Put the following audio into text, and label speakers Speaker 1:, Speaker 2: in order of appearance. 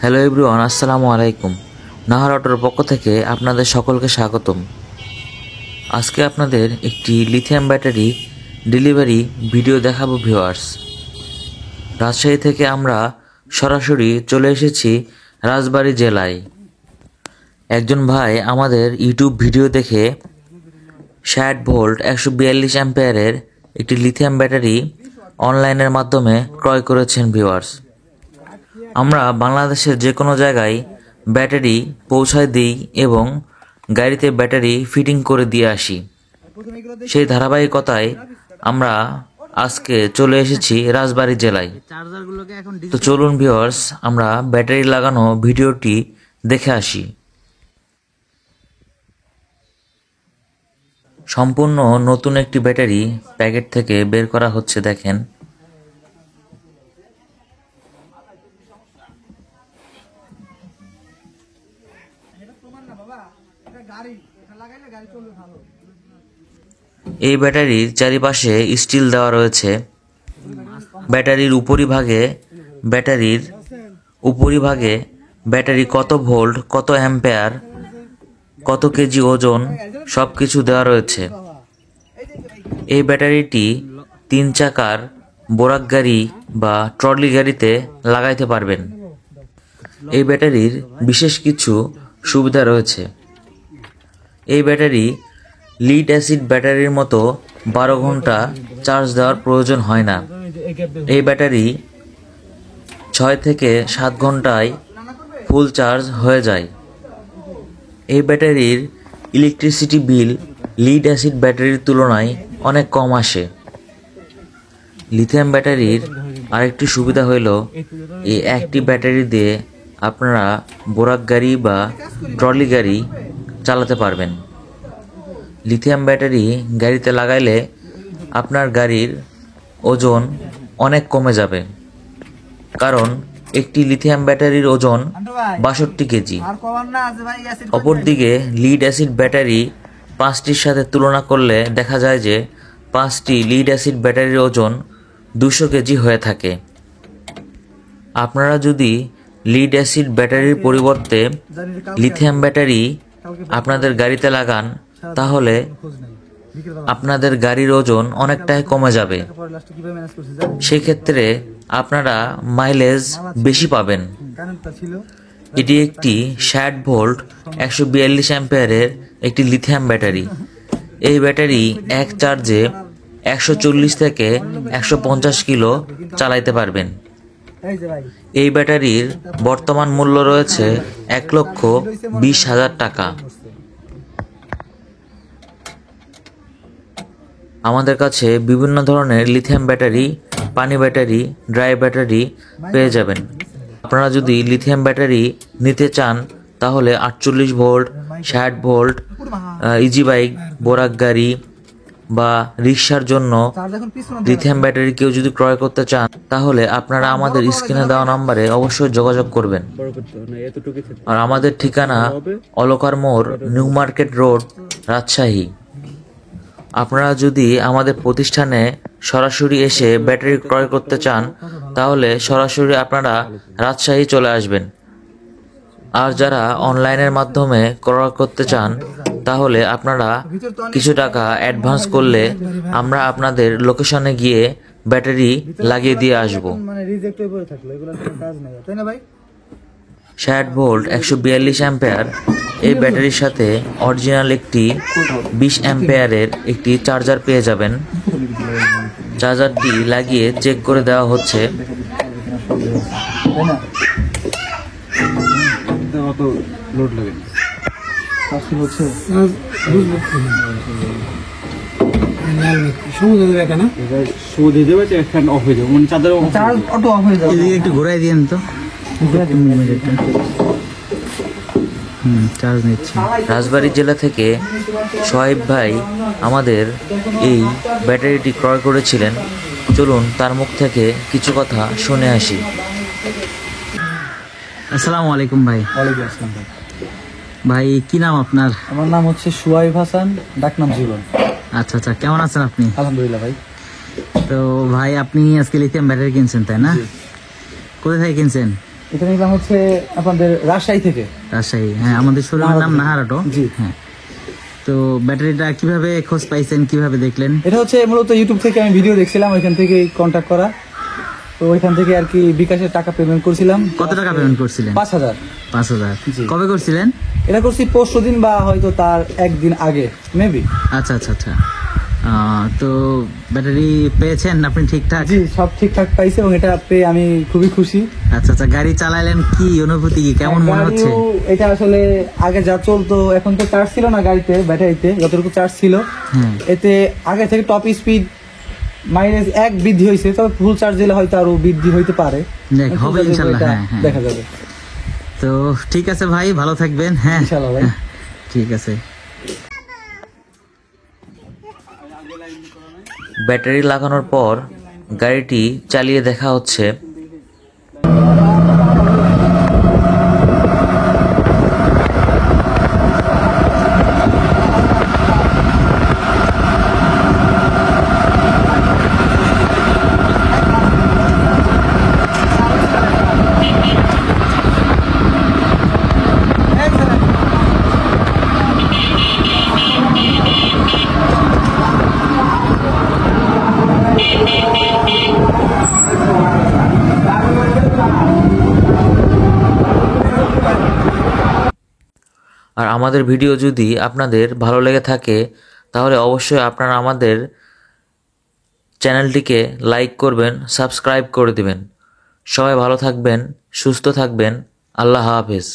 Speaker 1: Hello everyone, আসসালামু আলাইকুম। নাহার অটোর পক্ষ থেকে আপনাদের সকলকে স্বাগতম। আজকে আপনাদের একটি লিথিয়াম ব্যাটারি ডেলিভারি ভিডিও দেখাবো ভিউয়ার্স। রাজশাহী থেকে আমরা সরাসরি চলে এসেছি রাজবাড়ী জেলায়। একজন ভাই আমাদের ইউটিউব ভিডিও দেখে 60 ভোল্ট 142 অ্যাম্পিয়ারের একটি লিথিয়াম ব্যাটারি অনলাইনের মাধ্যমে ক্রয় করেছেন ভিউয়ার্স। আমরা বাংলাদেশের যে কোনো জায়গায় ব্যাটারি পৌঁছায় দিই এবং গাড়িতে ব্যাটারি ফিটিং করে দিয়ে আসি। সেই ধারাবাহিকতায় আমরা আজকে চলে এসেছি রাজবাড়ী জেলায়। তো চলুন ভিউয়ার্স, আমরা ব্যাটারি লাগানো ভিডিওটি দেখে আসি। সম্পূর্ণ নতুন একটি ব্যাটারি প্যাকেট থেকে বের করা হচ্ছে, দেখেন। এই ব্যাটারির চারিপাশে স্টিল দেওয়া রয়েছে। ব্যাটারির উপরিভাগে ব্যাটারি কত ভোল্ট, কত অ্যাম্পিয়ার, কত কেজি ওজন সব কিছু দেওয়া রয়েছে। এই ব্যাটারিটি 3 চাকার বোরাক গাড়ি বা ট্রলি গাড়িতে লাগাইতে পারবেন। এই ব্যাটারির বিশেষ কিছু সুবিধা রয়েছে। এই ব্যাটারি লিড অ্যাসিড ব্যাটারির মতো 12 ঘন্টা চার্জ দেওয়ার প্রয়োজন হয় না। এই ব্যাটারি 6 থেকে 7 ঘন্টায় ফুল চার্জ হয়ে যায়। এই ব্যাটারির ইলেকট্রিসিটি বিল লিড অ্যাসিড ব্যাটারির তুলনায় অনেক কম আসে। লিথিয়াম ব্যাটারির আরেকটি সুবিধা হইল, এই একটি ব্যাটারি দিয়ে আপনারা বোরাক গাড়ি বা ট্রলি গাড়ি চালাতে পারবেন। লিথিয়াম ব্যাটারি গাড়িতে লাগাইলে আপনার গাড়ির ওজন অনেক কমে যাবে, কারণ একটি লিথিয়াম ব্যাটারির ওজন 62 কেজি। অপরদিকে লিড অ্যাসিড ব্যাটারি 5টির সাথে তুলনা করলে দেখা যায় যে 5টি লিড অ্যাসিড ব্যাটারির ওজন 200 কেজি হয়ে থাকে। আপনারা যদি লিড অ্যাসিড ব্যাটারির পরিবর্তে লিথিয়াম ব্যাটারি আপনাদের গাড়িতে লাগান, তাহলে আপনাদের গাড়ির ওজন অনেকটাই কমে যাবে। সেক্ষেত্রে আপনারা মাইলেজ বেশি পাবেন। এটি একটি 60 ভোল্ট 142 অ্যাম্পিয়ারের একটি লিথিয়াম ব্যাটারি। এই ব্যাটারি এক চার্জে 140 থেকে 150 কিলো চালাইতে পারবেন। এই ব্যাটারির বর্তমান মূল্য রয়েছে 1,20,000 টাকা। আমাদের কাছে বিভিন্ন ধরনের লিথিয়াম ব্যাটারি, পানি ব্যাটারি, ড্রাই ব্যাটারি পেয়ে যাবেন। আপনারা যদি লিথিয়াম ব্যাটারি নিতে চান, তাহলে 48 ভোল্ট, 60 ভোল্ট, ইজি বাইক, বোরাক গাড়ি বা রিক্সার জন্য লিথিয়াম ব্যাটারি কেউ যদি ক্রয় করতে চান, তাহলে আপনারা আমাদের স্ক্রিনে দেওয়া নম্বরে অবশ্যই যোগাযোগ করবেন। আর আমাদের ঠিকানা অলকার মোড়, নিউ মার্কেট রোড, রাজশাহী। আপনারা যদি আমাদের প্রতিষ্ঠানে সরাসরি এসে ব্যাটারি ক্রয় করতে চান, তাহলে সরাসরি আপনারা রাজশাহী চলে আসবেন। আর যারা অনলাইনের মাধ্যমে ক্রয় করতে চান, তাহলে আপনারা কিছু টাকা অ্যাডভান্স করলে আমরা আপনাদের লোকেশনে গিয়ে ব্যাটারি লাগিয়ে দিয়ে আসব। 60 ভোল্ট 142 অ্যাম্পিয়ার এই ব্যাটারির সাথে অরিজিনাল একটি 20 অ্যাম্পিয়ারের একটি চার্জার পেয়ে যাবেন। চার্জারটি লাগিয়ে চেক করে দেওয়া হচ্ছে।
Speaker 2: একটু ঘোরাই দিন তো।
Speaker 1: রাজবাড়ী জেলা থেকে সোহাইব ভাই আমাদের এই ব্যাটারিটি ক্রয় করেছিলেন। চলুন তার মুখ থেকে কিছু কথা শুনে আসি।
Speaker 2: আসসালামু আলাইকুম ভাই।
Speaker 3: ওয়ালাইকুম আসসালাম ভাই।
Speaker 2: ভাই কি নাম আপনার?
Speaker 3: আমার নাম হচ্ছে সোহাইব হাসান, ডাকনাম জীবন।
Speaker 2: আচ্ছা আচ্ছা, কেমন আছেন আপনি?
Speaker 3: আলহামদুলিল্লাহ ভাই।
Speaker 2: তো ভাই, আপনি আজকে লিথিয়াম ব্যাটারি কিনছেন তাই না? কোথা থেকে কিনছেন?
Speaker 3: এটা নিলাম হচ্ছে আপনাদের রাজশাহী থেকে।
Speaker 2: রাজশাহী, হ্যাঁ আমাদের শোরুমের নাম নাহারাটো।
Speaker 3: জি।
Speaker 2: হ্যাঁ, তো ব্যাটারিটা কিভাবে খোঁজ পাইছেন, কিভাবে দেখলেন?
Speaker 3: এটা হচ্ছে মূলত ইউটিউব থেকে আমি ভিডিও দেখছিলাম, ওইখান থেকে কন্ট্যাক্ট করা। তো ওইখান থেকে আর কি বিকাশের টাকা পেমেন্ট করছিলাম।
Speaker 2: কত টাকা পেমেন্ট করছিলেন?
Speaker 3: 5,000।
Speaker 2: 5,000।
Speaker 3: জি।
Speaker 2: কবে করছিলেন?
Speaker 3: এটা করছি পরশু দিন বা হয়তো তার একদিন আগে মেবি।
Speaker 2: আচ্ছা আচ্ছা আচ্ছা। তো ব্যাটারি পেয়েছেন আপনি ঠিকঠাক?
Speaker 3: জি, সব ঠিকঠাক পাইছে এবং এটা পেয়ে আমি খুবই খুশি।
Speaker 2: আচ্ছা আচ্ছা, গাড়ি চালাইলেন, কি অনুভূতি, কি কেমন মনে হচ্ছে?
Speaker 3: গাড়িও এটা আসলে আগে যা চলতো, এখন তো চার্জ ছিল না গাড়িতে, ব্যাটারিতে যতটুকু চার্জ ছিল
Speaker 2: হ্যাঁ।
Speaker 3: এতে আগে থেকে টপ স্পিড মাইলেজ 1 বৃদ্ধি হয়েছে, তবে ফুল চার্জ দিলে হয়তো আরো বৃদ্ধি হইতে পারে।
Speaker 2: দেখ, হবে ইনশাল্লাহ।
Speaker 3: এটা
Speaker 2: হ্যাঁ হ্যাঁ,
Speaker 3: দেখা যাবে।
Speaker 2: তো ঠিক আছে ভাই, ভালো থাকবেন। হ্যাঁ
Speaker 3: ইনশাল্লাহ ভাই।
Speaker 2: ঠিক আছে।
Speaker 1: ব্যাটারি লাগানোর পর গাড়িটি চালিয়ে দেখা হচ্ছে। আর আমাদের ভিডিও যদি আপনাদের ভালো লেগে থাকে তাহলে অবশ্যই আপনারা আমাদের চ্যানেলটিকে লাইক করবেন, সাবস্ক্রাইব করে দিবেন। সবাই ভালো থাকবেন, সুস্থ থাকবেন। আল্লাহ হাফেজ।